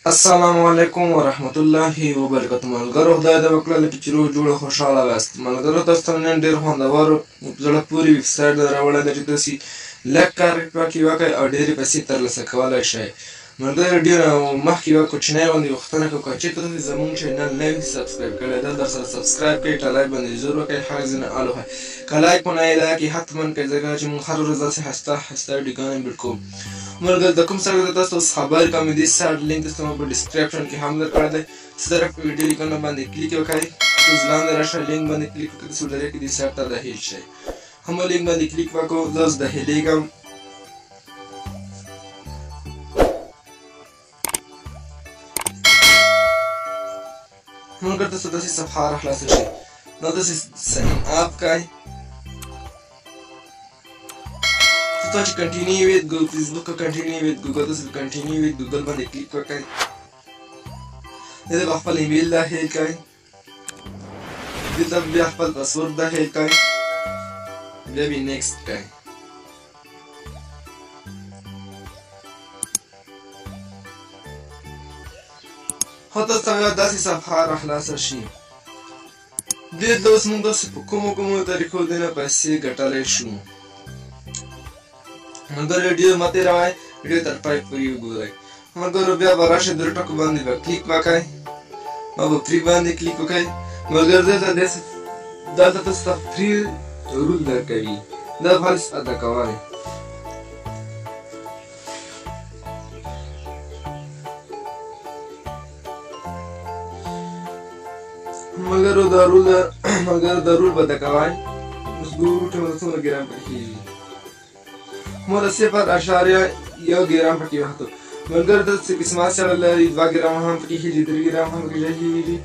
السلام علیکم ورحمت الله وبرکاته. ملګرو خدای دې وکړه چې روغ جوړ خوشاله وست. ملګرو تاسو ته نن ډېر خوندور زړه پورې ویب سایټ راوړی دی چې تاسو لږ کار پکې وکړئ او ډېرې پیسې ترلاسه کولی شئ. ملګرو ډېر مخکې یوه کوچنۍ غوندې غوښتنه کوم چې تاسو زموږ چینل نه وي سبسکرایب کړی دا در سره سبسکرایب کړئ، ټلایک باندې زور وکړئ، هر ځینې آل وهئ که لایک ونه یې لایک یې حتما کړئ ځکه چې موږ هره ورځ داسې ښایسته ښایسته ویډیوګانې اپلوډ کوو. ملګرو د کوم سړک ته تاسو خبر کوم دې سایټ لینک تاسو په ډسکرپشن کې هم درکړی دی. صرف ویډیو لیکنه باندې کلیک وکړئ، اوس لاندې راشئ لینک باندې کلیک وکړئ، تاسو ډایرکټ دې سایټ ته داخل شئ. هم لینک باندې کلیک وکړو، زه اوس داخلېږم. ملګرو تاسو داسې صفحه راخلاصه شي، نو داسې ساین اپ کړئ. تاسو چې کنټینیو ویت فیسبوک که کنټینیو ویت ګوګل تاسو کنټینیو ویت ګوګل باندې کلیک وکړئ. دلته به خپل ایمیل داخل کړئ، دلته بیا خپل پاسورډ داخل کړئ، بیا به نیکسټ کړئ. تاسو ته داسې صفحه راخلاصه شي. دلته اوس موږ داسې په کومو طریقو دنه پیسې ګټلی شو. ملګرو ویډیو مه تېروئ، ویډیو تر پای پورې وګورئ. ملګرو بیا به راشئ درې ټکو باندې به کلیک وکړئ او به فري باندې کلیک وکړئ. ملګرو دلته تاسو ته فري رول درکوي، دا خالص ادا کوئ. ملګرو دا رول به ادا کوئ. اوس ګورو چې موږ څومره ګرام پکېږي. ما د 0.1 ګرام پکې وختو. ملګرو داسې قسماسې اړه لري، 2 ګرام هم پکې کېږي، 3 ګرام هم پکې کېږي،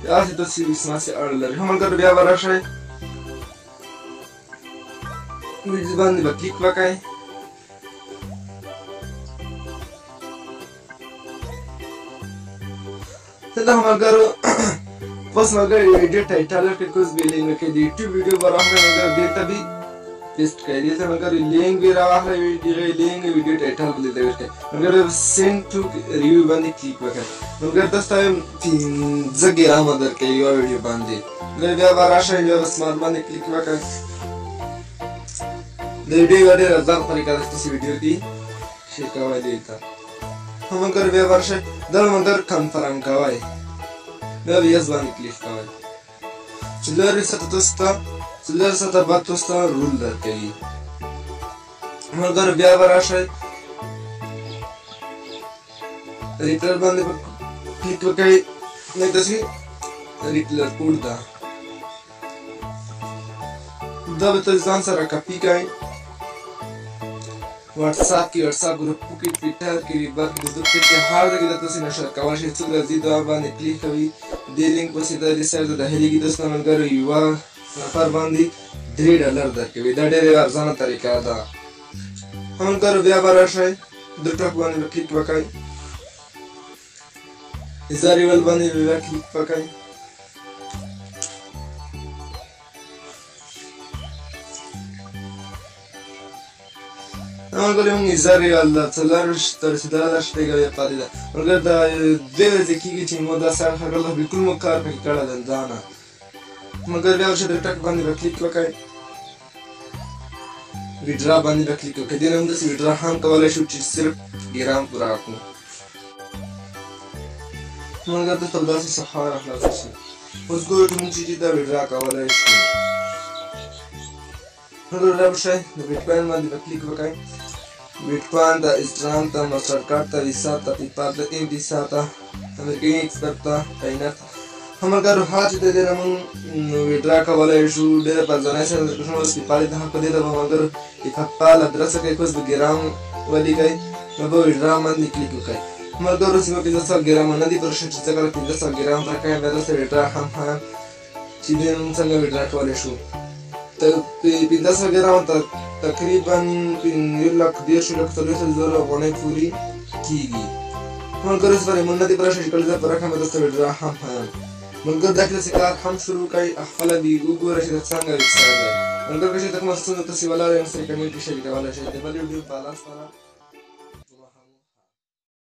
داسې داسې قسماسې اړه لري. ملګرو بیا به راشئ ویډیو باندې به کلیک وکړئ. دلته ملګرو بس ملګرو ویډیو ټایټل کې کوز به لینک کې د یوټیوب ویډیو به راغلی. ملګرو دلته به پیسټ کړئ، دلته ملګرو لینک به راواخلئ، لینک ویډیو ټایټل به دلته ورکړئ. ملګرو سینډ ټو ریویو باندې کلیک وکړئ. ملګرو تاسو ته 15 ګرامه درکوي یوه ویډیو باندې. ملګرو بیا به راشئ، بیا به سمارټ باندې کلیک وکړئ. د ویډیو یوه ډېره ارزانه طریقه ده چې تاسو ویډیو دې شیر کوئ دلته. ملګرو بیا به راشئ، دا ملګرو کنفرم کوئ، بیا به یس باندې کلیک کوئ. څلور ساعته بعد تاسو ته رول درکوي. ملګرو بیا به راشئ ریټلر باندې کلیک وکړئ. داسې ریټلر کوډ ده، دا به تاسو ځان سره کاپي کړئ. واتساپ کې واتساپ ګروپ کې ټویټر کې ریبر کې فیسبوک کې هر ځای کې تاسو نشر کولی شئ. څوک راځي دا باندې کلیک کوي، دې لینک پسې د دې سایټ ته داخلېږي. تاسو ملګرو یوه نفر باندې $3 درکوي. دا ډېره ارزانه طریقه ده. ملګرو بیا به راشئ درې ټکو باندې به کلیک وکړئ، ایزاریول باندې به کلیک وکړئ. ملګرو موږ ایزاریول د 4 تر 17 دقیقې پاتې ده. ملګرو دا 2 ورځې کېږي چې مو دا سایټ هغه بلکل مو کار پکې کړی دی ځانه. ملګرو بیا ورشئ درې ټکو باندې به کلیک وکړئ، ویډرا باندې به کلیک وکړئ. دې نه همداسې ویډرا هم کولی شو چې صرف ګرام پوره کړو. ملګرو دلته به داسې صفحه راخلاصه شي. اوس ګورو چې موږ چې دا ویډرا کولی شو. ملګرو راشئ د بیټکوین باندې به کلیک وکړئ. بیټکوین ته، اسټرام ته، ماسټر کارډ ته، ویسا ته، پیپال ته، ویسا ته، امریکایي ایکسپرټ ته، پاینر ته. ملګرو هر چې د دې نه موږ ویډرا کولی شو. ډېره په ارزانۍ سره درکړو. اوس پیپال ته هم په دې ته به ملګرو د پیپال ادرس وکړئ، اوس به ګرام ولیکئ، نو به ویډرا باندې کلیک وکړئ. ملګرو اوس به 1500 ګرامه نه دي پوره شوي چې څه کله 1500 ګرام راکوئ. بیا داسې ویډرا هم چې دې موږ څنګه ویډرا کولی شو. 1500 ګرامه تقریبا 1,40,000 افغانۍ پورې کېږي. ملګرو اوس به موږ نه دي پوره شوي چې کله زه پوره کړم داسې ویډرا هم ملګرو دا کله چې کار هم شروع کړئ خپله به وګوره چې دا څنګه ویب سایټ دی. ملګرو که چېرته کومه ستونزه تاسې ولرئ نو سره کمنټ کې شریکولی شئ. د بل ویډیو په لاس